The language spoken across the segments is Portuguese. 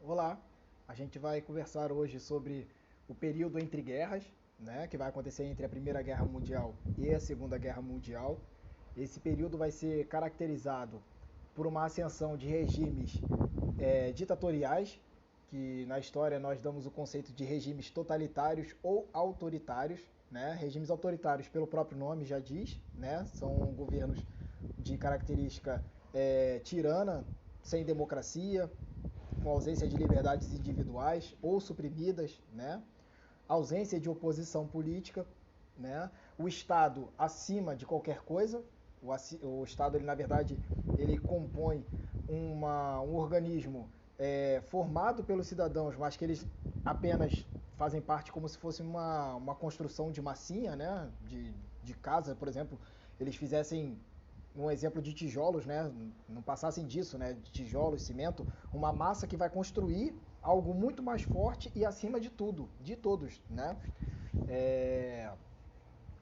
Olá, a gente vai conversar hoje sobre o período entre guerras, né, que vai acontecer entre a Primeira Guerra Mundial e a Segunda Guerra Mundial. Esse período vai ser caracterizado por uma ascensão de regimes ditatoriais, que na história nós damos o conceito de regimes totalitários ou autoritários. Né? Regimes autoritários, pelo próprio nome já diz, né? São governos de característica tirana, sem democracia, com ausência de liberdades individuais ou suprimidas, né? Ausência de oposição política, né? O Estado acima de qualquer coisa. O Estado, ele, na verdade, ele compõe um organismo formado pelos cidadãos, mas que eles apenas fazem parte como se fosse uma construção de massinha, né? De casa, por exemplo, eles fizessem um exemplo de tijolos, né? Não passassem disso, né? De tijolos, cimento, uma massa que vai construir algo muito mais forte e acima de tudo, de todos, né? É,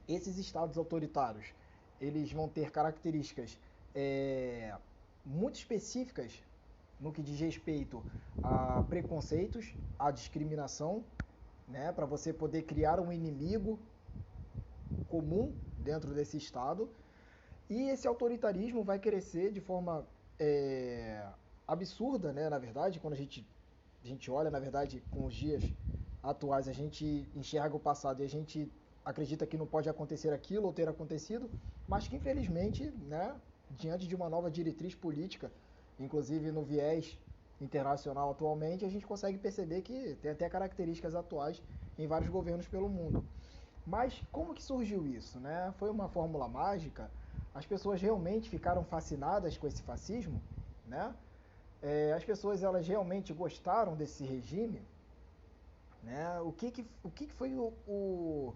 Esses estados autoritários, eles vão ter características muito específicas no que diz respeito a preconceitos, a discriminação, né? Para você poder criar um inimigo comum dentro desse estado. E esse autoritarismo vai crescer de forma é, absurda, né? Na verdade, quando a gente olha, na verdade, com os dias atuais, a gente enxerga o passado e a gente acredita que não pode acontecer aquilo ou ter acontecido, mas que infelizmente, né, diante de uma nova diretriz política, inclusive no viés internacional atualmente, a gente consegue perceber que tem até características atuais em vários governos pelo mundo. Mas como que surgiu isso, né? Foi uma fórmula mágica? As pessoas realmente ficaram fascinadas com esse fascismo, né? As pessoas elas realmente gostaram desse regime, né? O que foi o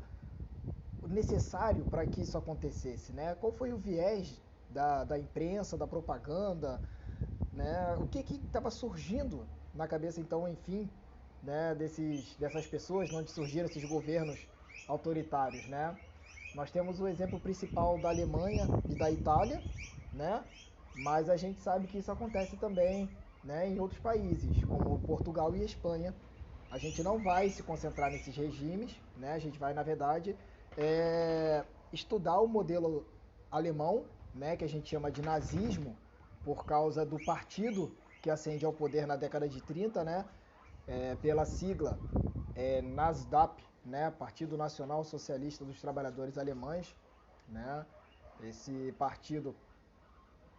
necessário para que isso acontecesse, né? Qual foi o viés da imprensa, da propaganda, né? O que estava surgindo na cabeça então, enfim, né, dessas pessoas, onde surgiram esses governos autoritários, né? Nós temos o exemplo principal da Alemanha e da Itália, né? Mas a gente sabe que isso acontece também, né, em outros países, como Portugal e Espanha. A gente não vai se concentrar nesses regimes, né? A gente vai, na verdade, estudar o modelo alemão, né, que a gente chama de nazismo, por causa do partido que ascende ao poder na década de 30, né, pela sigla NASDAP, né, Partido Nacional Socialista dos Trabalhadores Alemães, né, esse partido,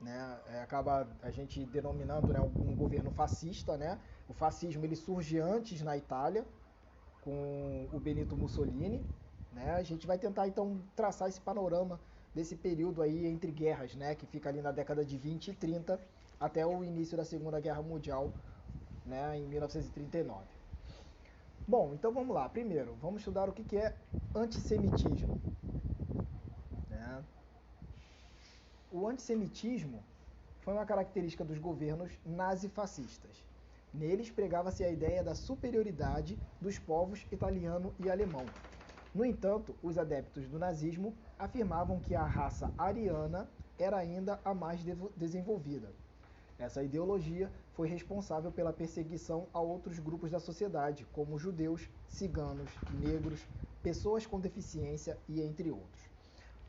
né, acaba a gente denominando, né, um governo fascista, né, o fascismo ele surge antes na Itália, com o Benito Mussolini, né, a gente vai tentar então traçar esse panorama desse período aí entre guerras, né, que fica ali na década de 20 e 30 até o início da Segunda Guerra Mundial, né, em 1939. Bom, então vamos lá. Primeiro, vamos estudar o que é antissemitismo. Né? O antissemitismo foi uma característica dos governos nazifascistas. Neles pregava-se a ideia da superioridade dos povos italiano e alemão. No entanto, os adeptos do nazismo afirmavam que a raça ariana era ainda a mais desenvolvida. Essa ideologia foi responsável pela perseguição a outros grupos da sociedade, como judeus, ciganos, negros, pessoas com deficiência e entre outros.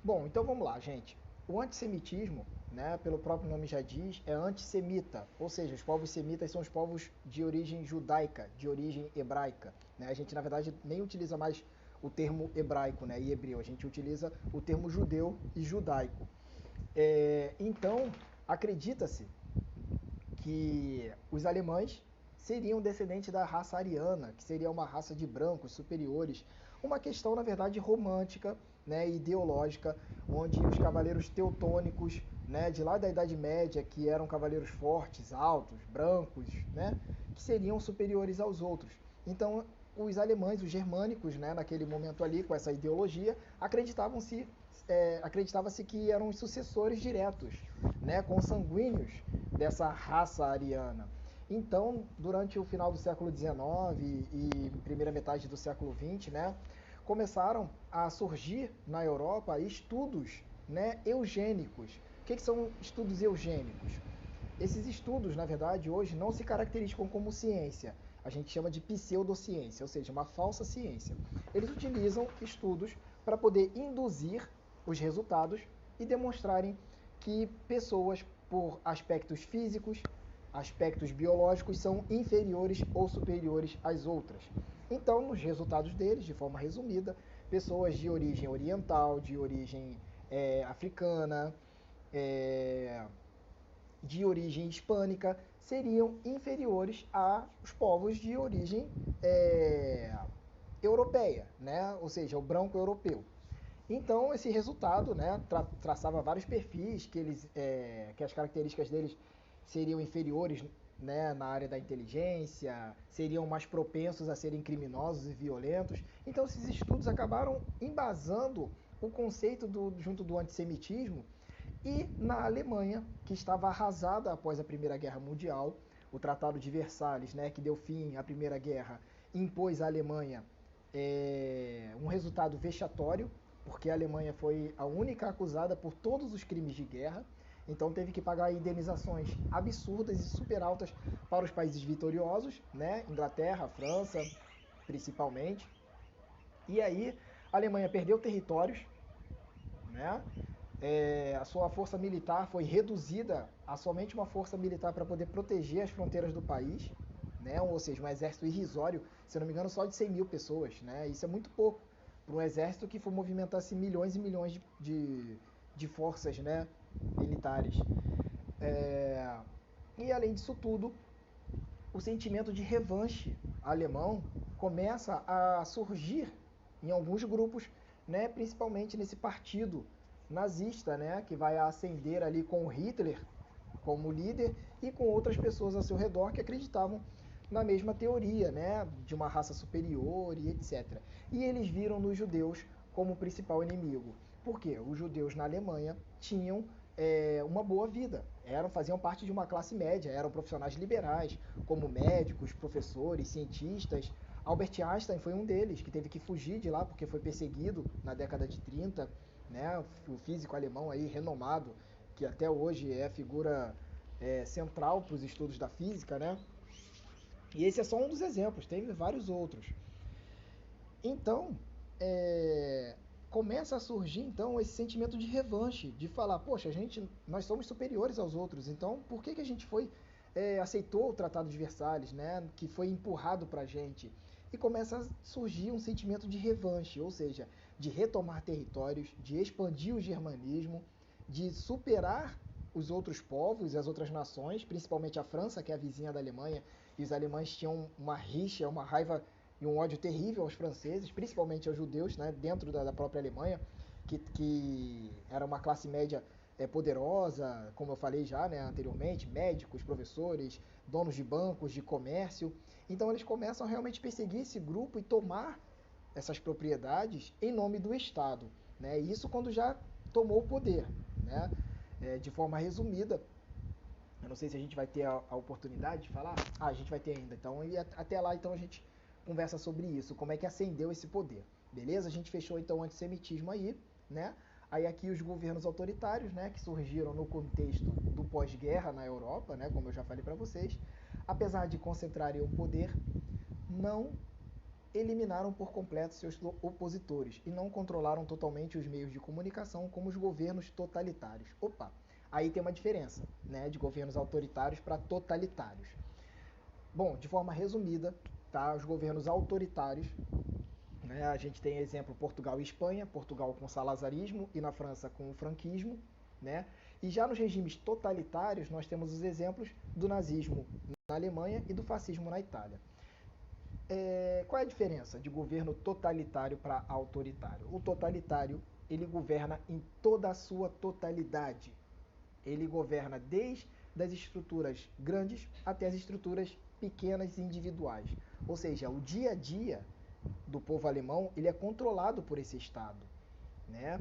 Bom, então vamos lá, gente. O antissemitismo, né, pelo próprio nome já diz, é antissemita, ou seja, os povos semitas são os povos de origem judaica, de origem hebraica. Né? A gente, na verdade, nem utiliza mais o termo hebraico, né, e hebreu, a gente utiliza o termo judeu e judaico. Então, acredita-se que os alemães seriam descendentes da raça ariana, que seria uma raça de brancos superiores. Uma questão, na verdade, romântica, né, ideológica, onde os cavaleiros teutônicos, né, de lá da Idade Média, que eram cavaleiros fortes, altos, brancos, né, que seriam superiores aos outros. Então, os alemães, os germânicos, né, naquele momento ali, com essa ideologia, acreditava-se que eram os sucessores diretos, né, consanguíneos dessa raça ariana. Então, durante o final do século XIX e primeira metade do século XX, né, começaram a surgir na Europa estudos, né, eugênicos. O que são estudos eugênicos? Esses estudos, na verdade, hoje não se caracterizam como ciência. A gente chama de pseudociência, ou seja, uma falsa ciência. Eles utilizam estudos para poder induzir os resultados e demonstrarem que pessoas, por aspectos físicos, aspectos biológicos, são inferiores ou superiores às outras. Então, nos resultados deles, de forma resumida, pessoas de origem oriental, de origem africana, é, de origem hispânica, seriam inferiores aos povos de origem europeia, né? Ou seja, o branco europeu. Então, esse resultado, né, traçava vários perfis que as características deles seriam inferiores, né, na área da inteligência, seriam mais propensos a serem criminosos e violentos. Então, esses estudos acabaram embasando o conceito junto do antissemitismo. E na Alemanha, que estava arrasada após a Primeira Guerra Mundial, o Tratado de Versalhes, né, que deu fim à Primeira Guerra, impôs à Alemanha um resultado vexatório, porque a Alemanha foi a única acusada por todos os crimes de guerra, então teve que pagar indenizações absurdas e super altas para os países vitoriosos, né, Inglaterra, França, principalmente. E aí a Alemanha perdeu territórios, né? A sua força militar foi reduzida a somente uma força militar para poder proteger as fronteiras do país, né? Ou seja, um exército irrisório, se eu não me engano, só de 100 mil pessoas, né? Isso é muito pouco para um exército que for movimentasse milhões e milhões de forças, né, militares. É, e além disso tudo, o sentimento de revanche alemão começa a surgir em alguns grupos, né, principalmente nesse partido nazista, né, que vai ascender ali com Hitler como líder e com outras pessoas ao seu redor que acreditavam na mesma teoria, né, de uma raça superior e etc. E eles viram nos judeus como principal inimigo. Por quê? Os judeus na Alemanha tinham uma boa vida, faziam parte de uma classe média, eram profissionais liberais, como médicos, professores, cientistas. Albert Einstein foi um deles, que teve que fugir de lá porque foi perseguido na década de 30, né? O físico alemão aí renomado, que até hoje é figura central para os estudos da física, né? E esse é só um dos exemplos, tem vários outros. Então, é, começa a surgir então esse sentimento de revanche, de falar, poxa, nós somos superiores aos outros, então por que a gente aceitou o Tratado de Versalhes, né, que foi empurrado para a gente? E começa a surgir um sentimento de revanche, ou seja, de retomar territórios, de expandir o germanismo, de superar os outros povos e as outras nações, principalmente a França, que é a vizinha da Alemanha, e os alemães tinham uma rixa, uma raiva e um ódio terrível aos franceses, principalmente aos judeus, né, dentro da própria Alemanha, que era uma classe média poderosa, como eu falei já, né, anteriormente, médicos, professores, donos de bancos, de comércio. Então eles começam a realmente perseguir esse grupo e tomar essas propriedades em nome do Estado, né? Isso quando já tomou o poder, né? De forma resumida, eu não sei se a gente vai ter a oportunidade de falar. Ah, a gente vai ter ainda. Então, e até lá, então a gente conversa sobre isso, como é que acendeu esse poder. Beleza? A gente fechou então o antissemitismo aí, né? Aí aqui os governos autoritários, né, que surgiram no contexto do pós-guerra na Europa, né, como eu já falei para vocês, apesar de concentrarem o poder, não eliminaram por completo seus opositores e não controlaram totalmente os meios de comunicação como os governos totalitários. Opa, aí tem uma diferença, né, de governos autoritários para totalitários. Bom, de forma resumida, tá, os governos autoritários, né, a gente tem exemplo Portugal e Espanha, Portugal com o salazarismo e na França com o franquismo, né? E já nos regimes totalitários nós temos os exemplos do nazismo na Alemanha e do fascismo na Itália. Qual é a diferença de governo totalitário para autoritário? O totalitário, ele governa em toda a sua totalidade. Ele governa desde as estruturas grandes até as estruturas pequenas e individuais. Ou seja, o dia a dia do povo alemão, ele é controlado por esse Estado, né?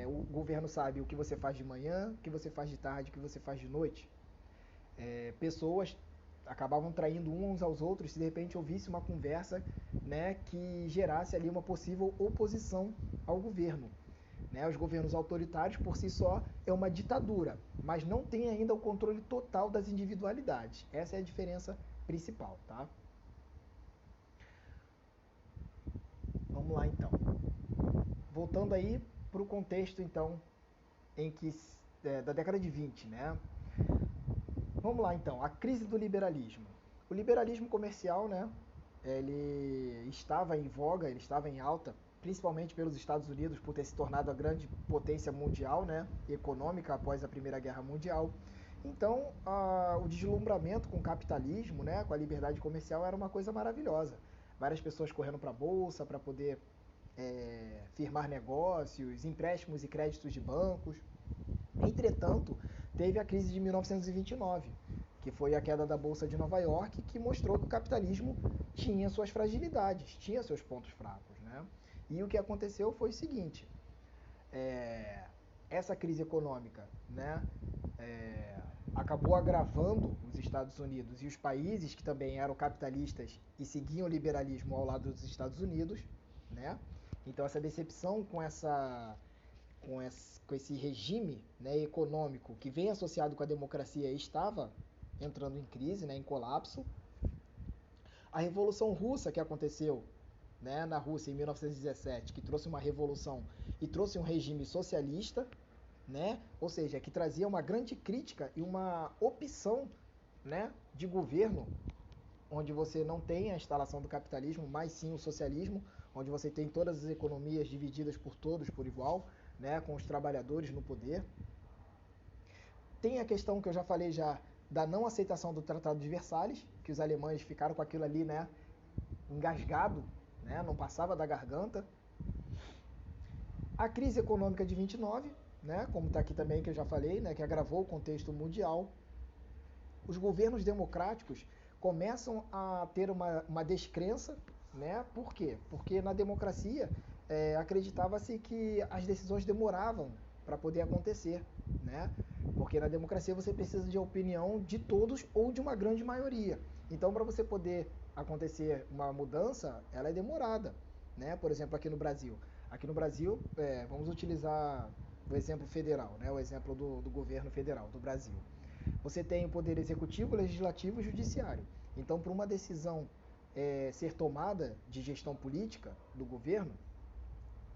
O governo sabe o que você faz de manhã, o que você faz de tarde, o que você faz de noite. Pessoas acabavam traindo uns aos outros se de repente houvesse uma conversa, né, que gerasse ali uma possível oposição ao governo. Né? Os governos autoritários, por si só, é uma ditadura, mas não tem ainda o controle total das individualidades. Essa é a diferença principal, tá? Vamos lá, então. Voltando aí para o contexto, então, em que da década de 20, né? Vamos lá, então. A crise do liberalismo. O liberalismo comercial, né? Ele estava em voga, ele estava em alta, principalmente pelos Estados Unidos, por ter se tornado a grande potência mundial, né, econômica após a Primeira Guerra Mundial. Então, o deslumbramento com o capitalismo, né, com a liberdade comercial, era uma coisa maravilhosa. Várias pessoas correndo para a bolsa para poder firmar negócios, empréstimos e créditos de bancos. Entretanto, teve a crise de 1929, que foi a queda da Bolsa de Nova York, que mostrou que o capitalismo tinha suas fragilidades, tinha seus pontos fracos. Né? E o que aconteceu foi o seguinte, essa crise econômica, né, acabou agravando os Estados Unidos e os países que também eram capitalistas e seguiam o liberalismo ao lado dos Estados Unidos. Né? Então essa decepção com esse regime, né, econômico que vem associado com a democracia estava entrando em crise, né, em colapso. A Revolução Russa que aconteceu, né, na Rússia em 1917, que trouxe uma revolução e trouxe um regime socialista, né, ou seja, que trazia uma grande crítica e uma opção, né, de governo, onde você não tem a instalação do capitalismo, mas sim o socialismo, onde você tem todas as economias divididas por todos por igual, né, com os trabalhadores no poder. Tem a questão que eu já falei já da não aceitação do Tratado de Versalhes, que os alemães ficaram com aquilo ali, né, engasgado, né, não passava da garganta. A crise econômica de 29, né, como está aqui também que eu já falei, né, que agravou o contexto mundial. Os governos democráticos começam a ter uma descrença, né? Por quê? Porque na democracia acreditava-se que as decisões demoravam para poder acontecer, né? Porque na democracia você precisa de opinião de todos ou de uma grande maioria. Então, para você poder acontecer uma mudança, ela é demorada, né? Por exemplo, aqui no Brasil. Aqui no Brasil, vamos utilizar o exemplo federal, né? O exemplo do governo federal do Brasil. Você tem o poder executivo, legislativo e judiciário. Então, para uma decisão ser tomada de gestão política do governo,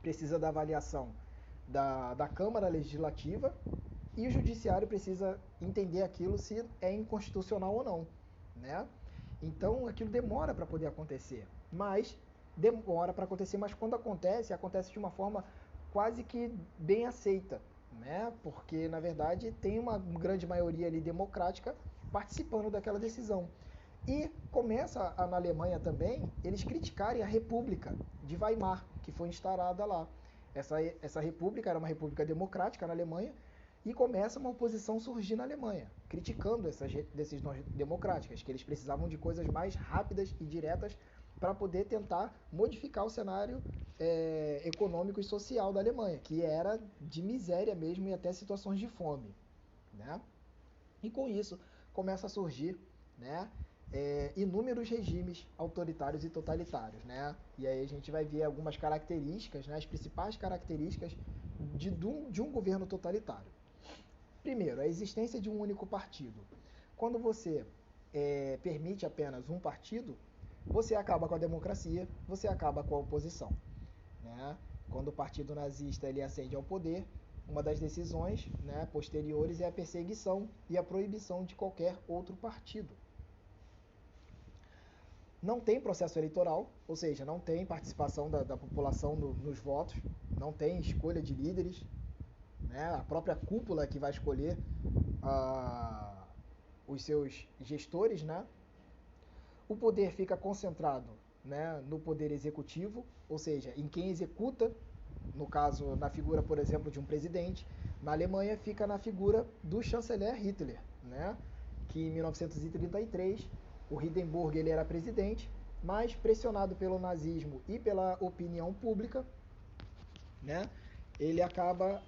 precisa da avaliação da Câmara Legislativa e o judiciário precisa entender aquilo se é inconstitucional ou não. Né? Então, aquilo demora para poder acontecer. Mas demora para acontecer, mas quando acontece, acontece de uma forma quase que bem aceita, né? Porque na verdade tem uma grande maioria ali democrática participando daquela decisão. E começa na Alemanha também eles criticarem a República de Weimar, que foi instalada lá. Essa república era uma república democrática na Alemanha e começa uma oposição surgir na Alemanha, criticando essas decisões democráticas, que eles precisavam de coisas mais rápidas e diretas para poder tentar modificar o cenário econômico e social da Alemanha, que era de miséria mesmo e até situações de fome. Né? E com isso começa a surgir, né, inúmeros regimes autoritários e totalitários. Né? E aí a gente vai ver algumas características, né, as principais características de um governo totalitário. Primeiro, a existência de um único partido. Quando você permite apenas um partido, você acaba com a democracia, você acaba com a oposição. Né? Quando o partido nazista ele ascende ao poder, uma das decisões, né, posteriores é a perseguição e a proibição de qualquer outro partido. Não tem processo eleitoral, ou seja, não tem participação da população nos votos, não tem escolha de líderes, né? A própria cúpula que vai escolher os seus gestores, né? O poder fica concentrado, né, no poder executivo, ou seja, em quem executa, no caso, na figura, por exemplo, de um presidente. Na Alemanha fica na figura do chanceler Hitler, né, que em 1933 o Hindenburg ele era presidente, mas pressionado pelo nazismo e pela opinião pública, né, ele acaba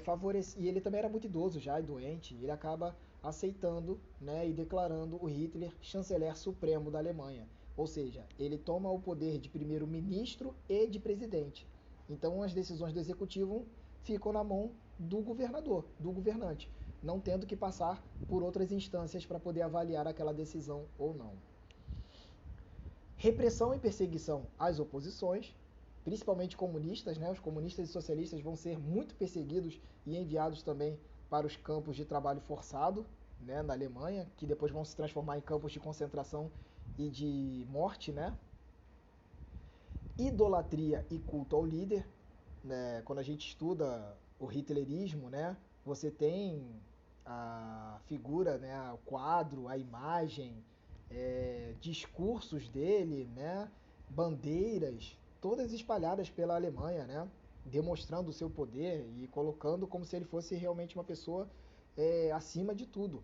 favorecendo, e ele também era muito idoso já e doente, ele acaba aceitando, né, e declarando o Hitler chanceler supremo da Alemanha. Ou seja, ele toma o poder de primeiro-ministro e de presidente. Então as decisões do executivo ficam na mão do governador, do governante, não tendo que passar por outras instâncias para poder avaliar aquela decisão ou não. Repressão e perseguição às oposições, principalmente comunistas, né? Os comunistas e socialistas vão ser muito perseguidos e enviados também para os campos de trabalho forçado, né, na Alemanha, que depois vão se transformar em campos de concentração e de morte, né? Idolatria e culto ao líder, né? Quando a gente estuda o hitlerismo, né, você tem a figura, né, o quadro, a imagem, discursos dele, né, bandeiras, todas espalhadas pela Alemanha, né, demonstrando o seu poder e colocando como se ele fosse realmente uma pessoa acima de tudo.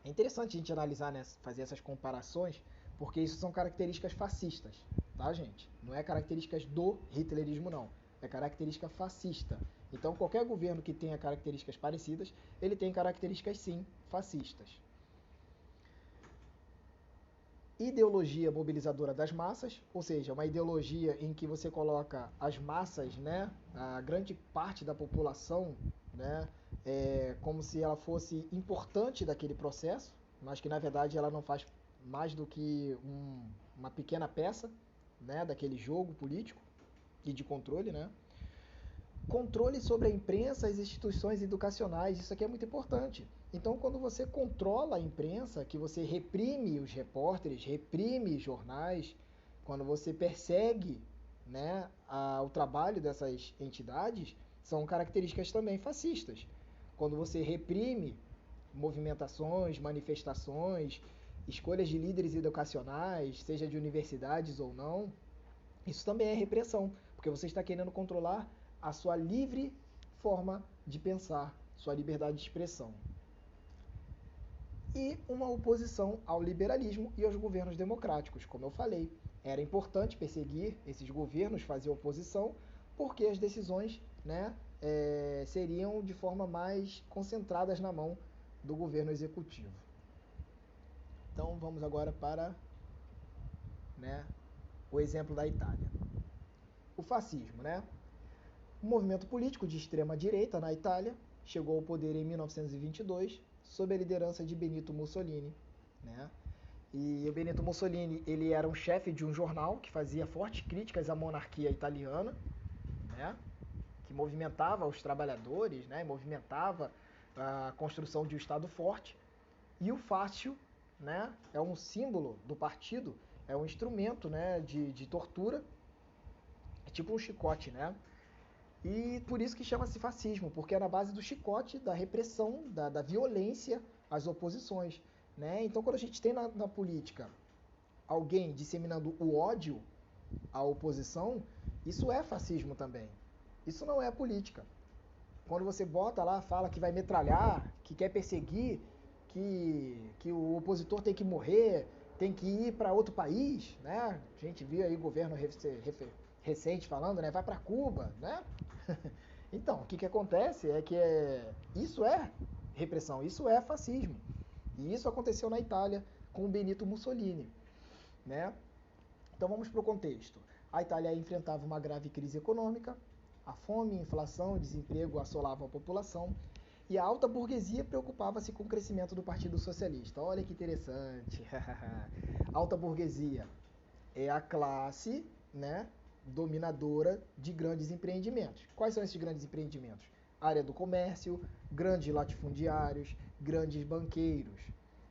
É interessante a gente analisar, né, fazer essas comparações, porque isso são características fascistas, tá, gente? Não é características do hitlerismo, não. É característica fascista. Então, qualquer governo que tenha características parecidas, ele tem características, sim, fascistas. Ideologia mobilizadora das massas, ou seja, uma ideologia em que você coloca as massas, né, a grande parte da população, né, como se ela fosse importante daquele processo, mas que na verdade ela não faz mais do que uma pequena peça, né, daquele jogo político e de controle, né? Controle sobre a imprensa, as instituições educacionais, isso aqui é muito importante. Então, quando você controla a imprensa, que você reprime os repórteres, reprime jornais, quando você persegue, né, o trabalho dessas entidades, são características também fascistas. Quando você reprime movimentações, manifestações, escolhas de líderes educacionais, seja de universidades ou não, isso também é repressão, porque você está querendo controlar a sua livre forma de pensar, sua liberdade de expressão. E uma oposição ao liberalismo e aos governos democráticos, como eu falei. Era importante perseguir esses governos, fazer oposição, porque as decisões, né, seriam de forma mais concentradas na mão do governo executivo. Então vamos agora para, né, o exemplo da Itália. O fascismo, né? Um movimento político de extrema direita na Itália chegou ao poder em 1922 sob a liderança de Benito Mussolini, né? E o Benito Mussolini, ele era um chefe de um jornal que fazia fortes críticas à monarquia italiana, né? Que movimentava os trabalhadores, né? Movimentava a construção de um Estado forte. E o fácio, né? É um símbolo do partido, é um instrumento, né, de tortura, é tipo um chicote, né? E por isso que chama-se fascismo, porque é na base do chicote, da repressão, da violência às oposições, né? Então, quando a gente tem na política alguém disseminando o ódio à oposição, isso é fascismo também. Isso não é política. Quando você bota lá, fala que vai metralhar, que quer perseguir, que o opositor tem que morrer, tem que ir para outro país, né? A gente viu aí o governo recente falando, né? Vai para Cuba, né? Então, o que acontece é que isso é repressão, isso é fascismo. E isso aconteceu na Itália com o Benito Mussolini, né? Então vamos para o contexto. A Itália enfrentava uma grave crise econômica, a fome, inflação e desemprego assolavam a população, e a alta burguesia preocupava-se com o crescimento do Partido Socialista. Olha que interessante. Alta burguesia é a classe, né, dominadora de grandes empreendimentos. Quais são esses grandes empreendimentos? Área do comércio, grandes latifundiários, grandes banqueiros.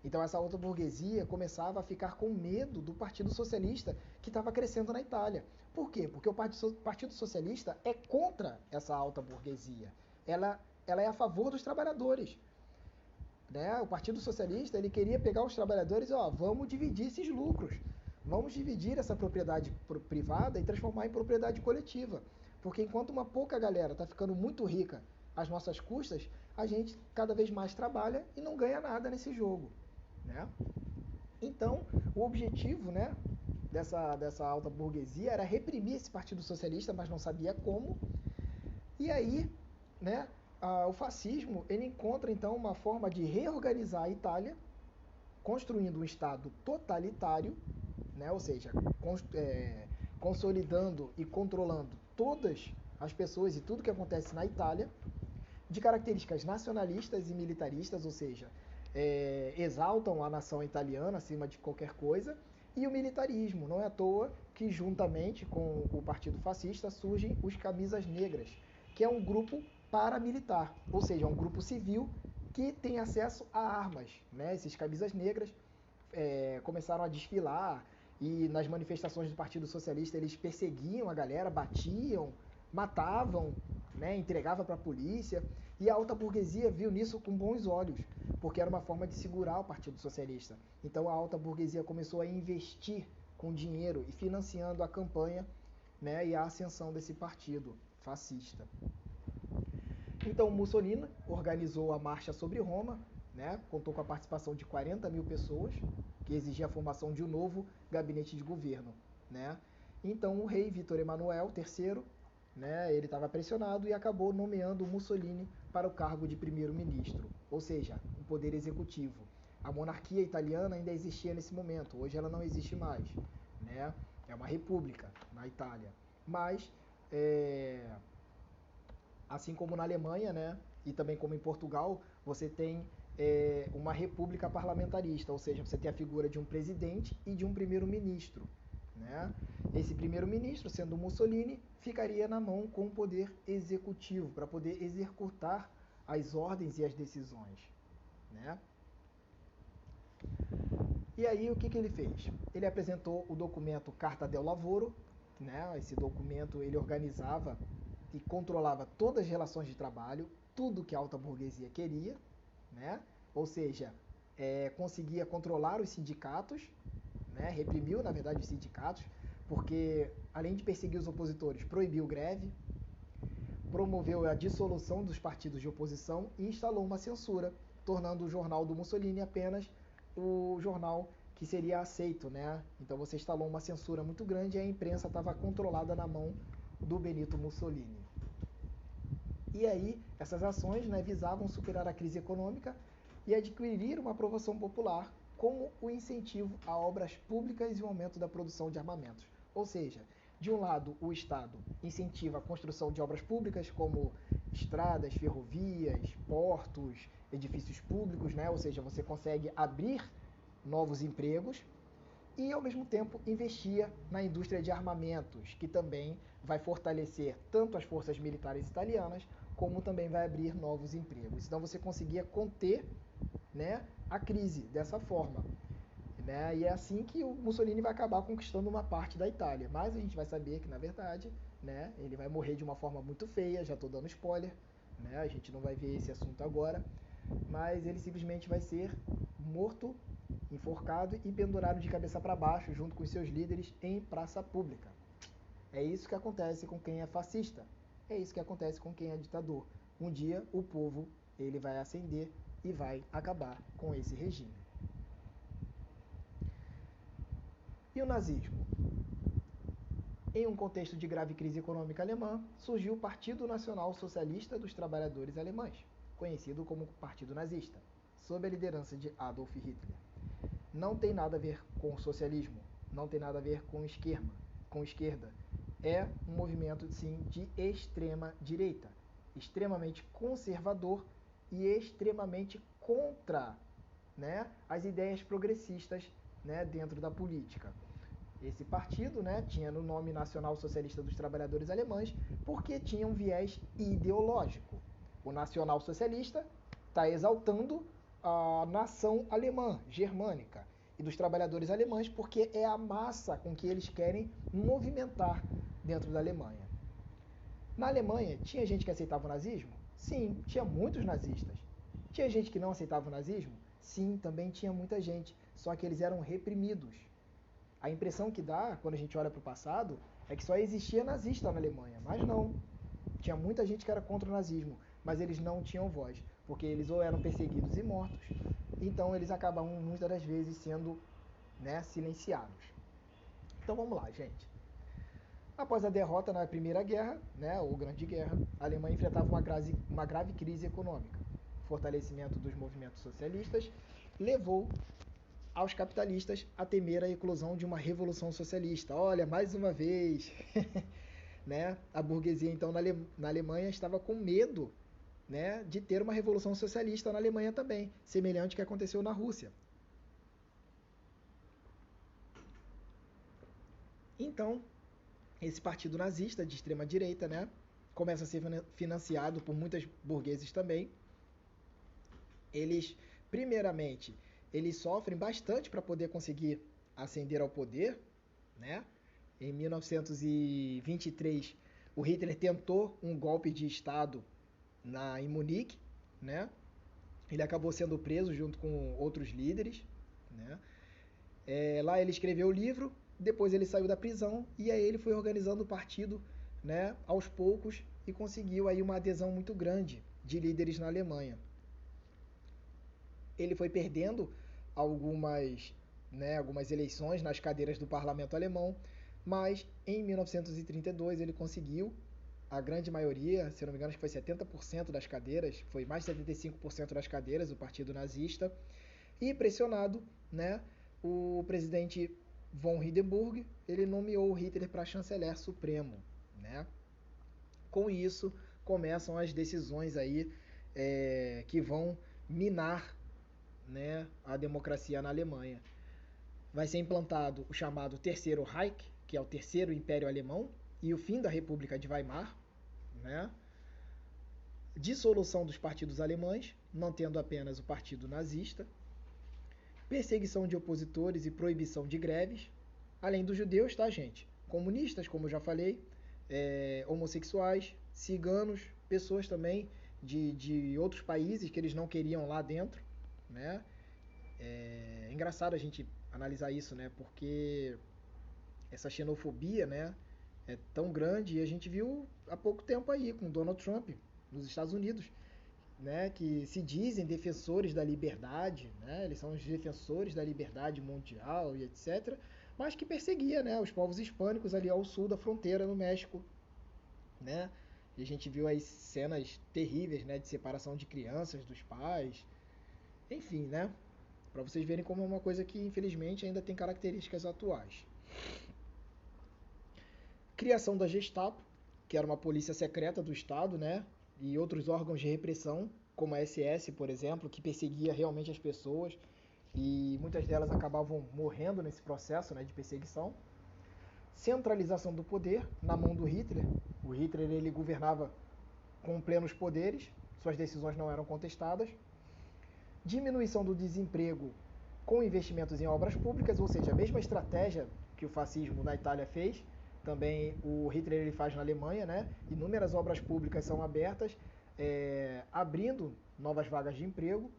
Então essa alta burguesia começava a ficar com medo do Partido Socialista que estava crescendo na Itália. Por quê? Porque o Partido Socialista é contra essa alta burguesia. Ela é a favor dos trabalhadores. Né? O Partido Socialista ele queria pegar os trabalhadores e vamos dividir esses lucros. Vamos dividir essa propriedade privada e transformar em propriedade coletiva. Porque enquanto uma pouca galera está ficando muito rica às nossas custas, a gente cada vez mais trabalha e não ganha nada nesse jogo. Né? Então, o objetivo, né, dessa alta burguesia era reprimir esse Partido Socialista, mas não sabia como. E aí, né, o fascismo ele encontra então uma forma de reorganizar a Itália, construindo um Estado totalitário, né, ou seja, consolidando e controlando todas as pessoas e tudo que acontece na Itália de características nacionalistas e militaristas, ou seja, exaltam a nação italiana acima de qualquer coisa, e o militarismo. Não é à toa que, juntamente com o Partido Fascista, surgem os Camisas Negras, que é um grupo paramilitar, ou seja, um grupo civil que tem acesso a armas. Né? Esses Camisas Negras começaram a desfilar e nas manifestações do Partido Socialista eles perseguiam a galera, batiam, matavam, né, entregava para a polícia, e a alta burguesia viu nisso com bons olhos, porque era uma forma de segurar o Partido Socialista. Então a alta burguesia começou a investir com dinheiro e financiando a campanha, né, e a ascensão desse partido fascista. Então Mussolini organizou a marcha sobre Roma, né, contou com a participação de 40 mil pessoas, que exigia a formação de um novo gabinete de governo. Né? Então o rei Vítor Emanuel III, né, ele estava pressionado e acabou nomeando Mussolini para o cargo de primeiro-ministro, ou seja, o poder executivo. A monarquia italiana ainda existia nesse momento, hoje ela não existe mais. Né? É uma república na Itália. Mas, assim como na Alemanha, né, e também como em Portugal, você tem uma república parlamentarista, ou seja, você tem a figura de um presidente e de um primeiro-ministro. Né? Esse primeiro-ministro, sendo Mussolini, ficaria na mão com o poder executivo, para poder executar as ordens e as decisões. Né? E aí, o que ele fez? Ele apresentou o documento Carta del Lavoro, né? Esse documento ele organizava e controlava todas as relações de trabalho, tudo que a alta burguesia queria, né? Ou seja, conseguia controlar os sindicatos, né? Reprimiu, na verdade, os sindicatos, porque, além de perseguir os opositores, proibiu greve, promoveu a dissolução dos partidos de oposição e instalou uma censura, tornando o jornal do Mussolini apenas o jornal que seria aceito. Né? Então você instalou uma censura muito grande e a imprensa estava controlada na mão do Benito Mussolini. E aí, essas ações, né, visavam superar a crise econômica e adquirir uma aprovação popular, como o incentivo a obras públicas e o aumento da produção de armamentos. Ou seja, de um lado, o Estado incentiva a construção de obras públicas, como estradas, ferrovias, portos, edifícios públicos, né? Ou seja, você consegue abrir novos empregos, e, ao mesmo tempo, investia na indústria de armamentos, que também vai fortalecer tanto as forças militares italianas, como também vai abrir novos empregos. Então você conseguia conter, né, a crise dessa forma. Né? E é assim que o Mussolini vai acabar conquistando uma parte da Itália. Mas a gente vai saber que, na verdade, né, ele vai morrer de uma forma muito feia, já estou dando spoiler, né? A gente não vai ver esse assunto agora, mas ele simplesmente vai ser morto, enforcado e pendurado de cabeça para baixo, junto com seus líderes, em praça pública. É isso que acontece com quem é fascista. É isso que acontece com quem é ditador. Um dia o povo ele vai ascender e vai acabar com esse regime. E o nazismo? Em um contexto de grave crise econômica alemã, surgiu o Partido Nacional Socialista dos Trabalhadores Alemães, conhecido como Partido Nazista, sob a liderança de Adolf Hitler. Não tem nada a ver com socialismo, não tem nada a ver com esquerda. É um movimento, sim, de extrema direita, extremamente conservador e extremamente contra, né, as ideias progressistas, né, dentro da política. Esse partido, né, tinha no nome Nacional Socialista dos Trabalhadores Alemães porque tinha um viés ideológico. O Nacional Socialista está exaltando a nação alemã, germânica, e dos trabalhadores alemães porque é a massa com que eles querem movimentar dentro da Alemanha. Na Alemanha, tinha gente que aceitava o nazismo? Sim, tinha muitos nazistas. Tinha gente que não aceitava o nazismo? Sim, também tinha muita gente, só que eles eram reprimidos. A impressão que dá, quando a gente olha para o passado, é que só existia nazista na Alemanha, mas não. Tinha muita gente que era contra o nazismo, mas eles não tinham voz, porque eles ou eram perseguidos e mortos, então eles acabavam muitas das vezes sendo, né, silenciados. Então vamos lá, gente. Após a derrota na Primeira Guerra, né, ou Grande Guerra, a Alemanha enfrentava uma grave crise econômica. O fortalecimento dos movimentos socialistas levou aos capitalistas a temer a eclosão de uma revolução socialista. Olha, mais uma vez, né? A burguesia, então, na Alemanha estava com medo, né, de ter uma revolução socialista na Alemanha também, semelhante ao que aconteceu na Rússia. Então, esse partido nazista de extrema direita, né, começa a ser financiado por muitos burgueses também. Eles, primeiramente, eles sofrem bastante para poder conseguir ascender ao poder, né? Em 1923, o Hitler tentou um golpe de Estado em Munique, né? Ele acabou sendo preso junto com outros líderes, né? Lá ele escreveu o livro, depois ele saiu da prisão e aí ele foi organizando o partido, né, aos poucos e conseguiu aí uma adesão muito grande de líderes na Alemanha. Ele foi perdendo algumas, né, algumas eleições nas cadeiras do parlamento alemão, mas em 1932 ele conseguiu a grande maioria, se não me engano, acho que foi 70% das cadeiras, foi mais de 75% das cadeiras do partido nazista, e pressionado, né, o presidente von Hindenburg, ele nomeou Hitler para chanceler supremo, né? Com isso, começam as decisões aí que vão minar, né, a democracia na Alemanha. Vai ser implantado o chamado Terceiro Reich, que é o Terceiro Império Alemão, e o fim da República de Weimar, né? Dissolução dos partidos alemães, mantendo apenas o partido nazista, perseguição de opositores e proibição de greves, além dos judeus, tá, gente? Comunistas, como eu já falei, homossexuais, ciganos, pessoas também de outros países que eles não queriam lá dentro, né? É engraçado a gente analisar isso, né? Porque essa xenofobia, né, é tão grande e a gente viu há pouco tempo aí com Donald Trump nos Estados Unidos, né, que se dizem defensores da liberdade, né, eles são os defensores da liberdade mundial e etc., mas que perseguia, né, os povos hispânicos ali ao sul da fronteira no México, né, e a gente viu aí cenas terríveis, né, de separação de crianças dos pais, enfim, né, para vocês verem como é uma coisa que infelizmente ainda tem características atuais. Criação da Gestapo, que era uma polícia secreta do Estado, né, e outros órgãos de repressão, como a SS, por exemplo, que perseguia realmente as pessoas e muitas delas acabavam morrendo nesse processo, né, de perseguição. Centralização do poder na mão do Hitler. O Hitler ele governava com plenos poderes, suas decisões não eram contestadas. Diminuição do desemprego com investimentos em obras públicas, ou seja, a mesma estratégia que o fascismo na Itália fez, também o Hitler ele faz na Alemanha, né? Inúmeras obras públicas são abertas, abrindo novas vagas de emprego,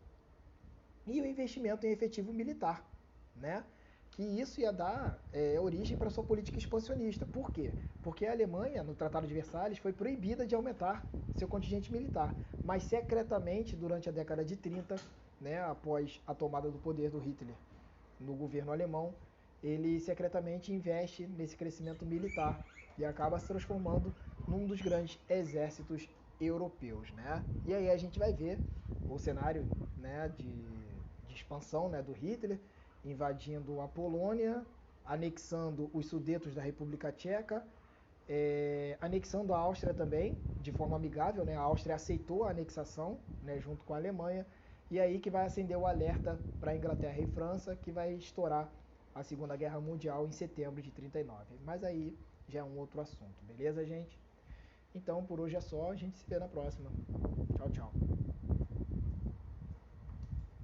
e o investimento em efetivo militar, né? Que isso ia dar origem para sua política expansionista. Por quê? Porque a Alemanha, no Tratado de Versalhes, foi proibida de aumentar seu contingente militar, mas secretamente, durante a década de 30, né, após a tomada do poder do Hitler no governo alemão, ele secretamente investe nesse crescimento militar e acaba se transformando num dos grandes exércitos europeus, né? E aí a gente vai ver o cenário, né, de expansão, né, do Hitler, invadindo a Polônia, anexando os Sudetos da República Tcheca, anexando a Áustria também, de forma amigável, né? A Áustria aceitou a anexação, né, junto com a Alemanha, e aí que vai acender o alerta para a Inglaterra e França, que vai estourar a Segunda Guerra Mundial em setembro de 39. Mas aí já é um outro assunto, beleza, gente? Então por hoje é só, a gente se vê na próxima. Tchau, tchau.